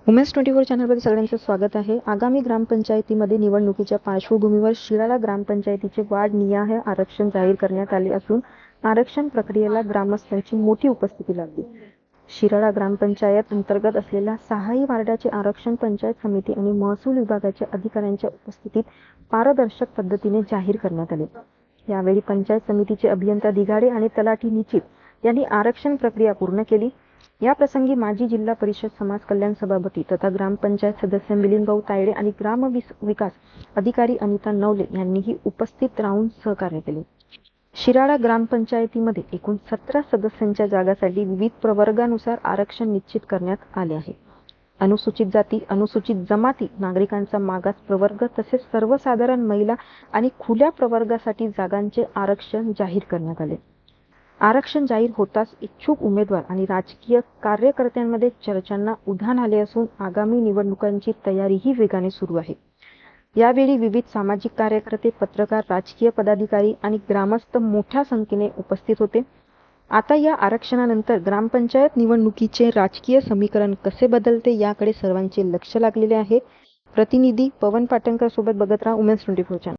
उमेश 24 चॅनलमध्ये सगळ्यांचं स्वागत आहे। आगामी ग्रामपंचायतीमध्ये निवडणुकीच्या पार्श्वभूमीवर शिराळा ग्रामपंचायतीचे वार्ड निहाय आरक्षण जाहीर करण्यात आले असून आरक्षण प्रक्रियेला ग्रामस्थांची मोठी उपस्थिती लाभली। शिराळा ग्रामपंचायत अंतर्गत असलेल्या 6ही वार्डाचे आरक्षण पंचायत समिती आणि महसूल विभागाच्या अधिकाऱ्यांच्या उपस्थितीत पारदर्शक पद्धतीने जाहीर करण्यात आले। यावेळी पंचायत समितीचे अभियंता दिघाडे आणि तलाठी निचित यांनी आरक्षण प्रक्रिया पूर्ण केली। या प्रसंगी माजी जिल्हा परिषद समाज कल्याण सभापती तथा ग्रामपंचायत सदस्य मिलिंदभाऊ तायडे आणि ग्राम विकास अधिकारी अनिता नवले यांनीही उपस्थित राहून सहकार्य केले। शिराळा ग्रामपंचायतीमध्ये एकूण 17 सदस्यांच्या जागांसाठी विविध प्रवर्गानुसार आरक्षण निश्चित करण्यात आले आहे। अनुसूचित जाती, अनुसूचित जमाती, नागरिकांचा मागास प्रवर्ग तसेच सर्वसाधारण महिला आणि खुल्या प्रवर्गासाठी जागांचे आरक्षण जाहीर करण्यात आले। आरक्षण जाहीर होताच इच्छुक उमेदवार आणि राजकीय कार्यकर्त्यांमध्ये चर्चांना उधाण आले असून आगामी निवडणुकांची तयारीही वेगाने सुरू आहे। यावेळी विविध सामाजिक कार्यकर्ते, पत्रकार, राजकीय पदाधिकारी आणि ग्रामस्थ मोठ्या संख्येने उपस्थित होते। आता या आरक्षणानंतर ग्रामपंचायत निवडणुकीचे राजकीय समीकरण कसे बदलते याकडे सर्वांचे लक्ष लागलेले आहे। प्रतिनिधी पवन पाटणकर सोबत बघत राहा उमेश 24 चॅनल।